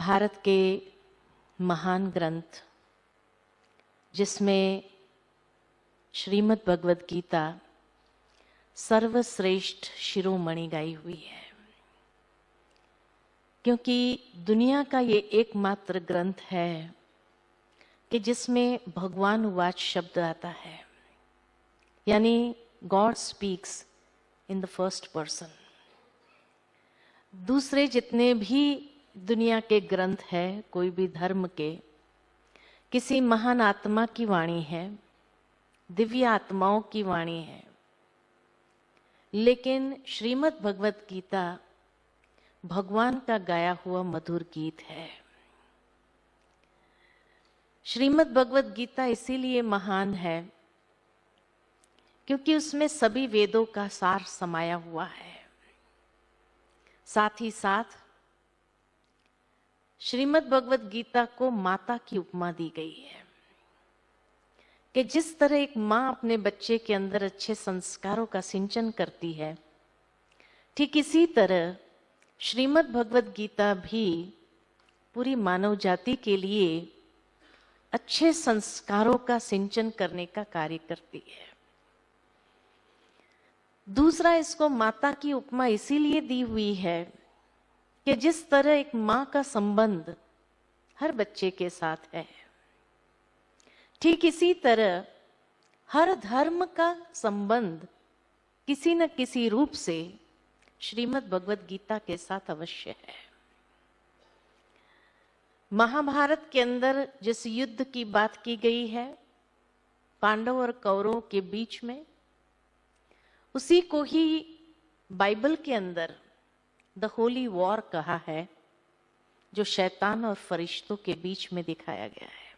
भारत के महान ग्रंथ जिसमें श्रीमद् भगवद गीता सर्वश्रेष्ठ शिरोमणि गाई हुई है, क्योंकि दुनिया का ये एकमात्र ग्रंथ है कि जिसमें भगवान वाच शब्द आता है, यानी God speaks in the first person. दूसरे जितने भी दुनिया के ग्रंथ है, कोई भी धर्म के, किसी महान आत्मा की वाणी है, दिव्य आत्माओं की वाणी है, लेकिन श्रीमद् भगवद गीता भगवान का गाया हुआ मधुर गीत है। श्रीमद् भगवद गीता इसीलिए महान है क्योंकि उसमें सभी वेदों का सार समाया हुआ है। साथ ही साथ श्रीमद् भगवद गीता को माता की उपमा दी गई है कि जिस तरह एक माँ अपने बच्चे के अंदर अच्छे संस्कारों का सिंचन करती है, ठीक इसी तरह श्रीमद् भगवद गीता भी पूरी मानव जाति के लिए अच्छे संस्कारों का सिंचन करने का कार्य करती है। दूसरा, इसको माता की उपमा इसीलिए दी हुई है कि जिस तरह एक माँ का संबंध हर बच्चे के साथ है, ठीक इसी तरह हर धर्म का संबंध किसी न किसी रूप से श्रीमद् भगवद गीता के साथ अवश्य है। महाभारत के अंदर जिस युद्ध की बात की गई है पांडव और कौरवों के बीच में, उसी को ही बाइबल के अंदर द होली वॉर कहा है, जो शैतान और फरिश्तों के बीच में दिखाया गया है।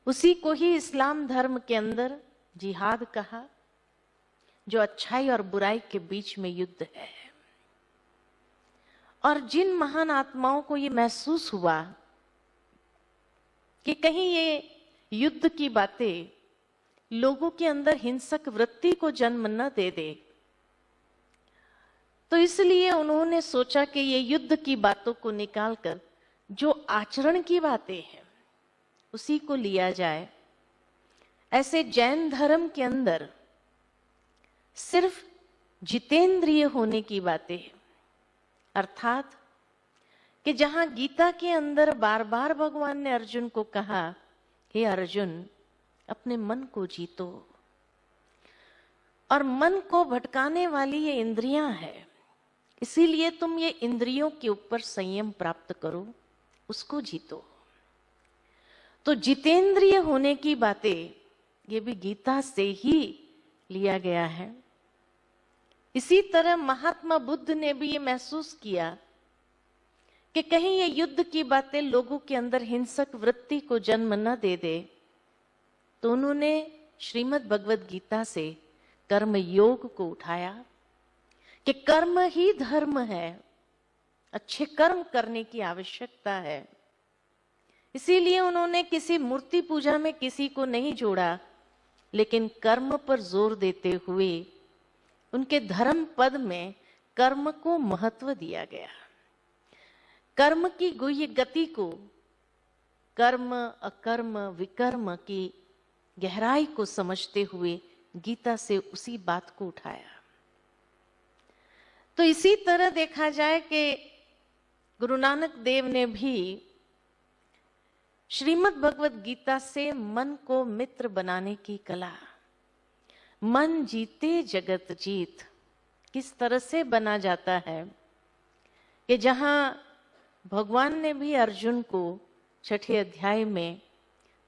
उसी को ही इस्लाम धर्म के अंदर जिहाद कहा, जो अच्छाई और बुराई के बीच में युद्ध है। और जिन महान आत्माओं को ये महसूस हुआ कि कहीं ये युद्ध की बातें लोगों के अंदर हिंसक वृत्ति को जन्म न दे दे, तो इसलिए उन्होंने सोचा कि ये युद्ध की बातों को निकालकर जो आचरण की बातें हैं उसी को लिया जाए। ऐसे जैन धर्म के अंदर सिर्फ जितेंद्रिय होने की बातें, अर्थात कि जहां गीता के अंदर बार बार भगवान ने अर्जुन को कहा, हे अर्जुन अपने मन को जीतो, और मन को भटकाने वाली ये इंद्रियां हैं, इसीलिए तुम ये इंद्रियों के ऊपर संयम प्राप्त करो, उसको जीतो। तो जितेंद्रिय होने की बातें ये भी गीता से ही लिया गया है। इसी तरह महात्मा बुद्ध ने भी ये महसूस किया कि कहीं ये युद्ध की बातें लोगों के अंदर हिंसक वृत्ति को जन्म न दे दे, तो उन्होंने श्रीमद् भगवद गीता से कर्म योग को उठाया कि कर्म ही धर्म है, अच्छे कर्म करने की आवश्यकता है। इसीलिए उन्होंने किसी मूर्ति पूजा में किसी को नहीं जोड़ा, लेकिन कर्म पर जोर देते हुए उनके धर्म पद में कर्म को महत्व दिया गया। कर्म की गुह्य गति को, कर्म अकर्म विकर्म की गहराई को समझते हुए गीता से उसी बात को उठाया। तो इसी तरह देखा जाए कि गुरु नानक देव ने भी श्रीमद् भगवद गीता से मन को मित्र बनाने की कला, मन जीते जगत जीत, किस तरह से बना जाता है कि जहां भगवान ने भी अर्जुन को छठे अध्याय में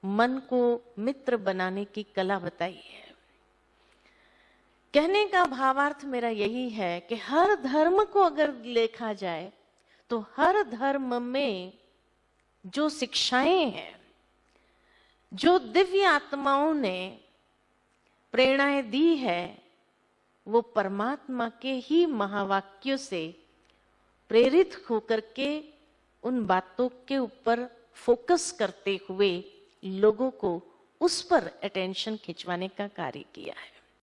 मन को मित्र बनाने की कला बताई है। कहने का भावार्थ मेरा यही है कि हर धर्म को अगर देखा जाए तो हर धर्म में जो शिक्षाएं हैं, जो दिव्य आत्माओं ने प्रेरणाएं दी है, वो परमात्मा के ही महावाक्यों से प्रेरित होकर के उन बातों के ऊपर फोकस करते हुए लोगों को उस पर अटेंशन खिंचवाने का कार्य किया है।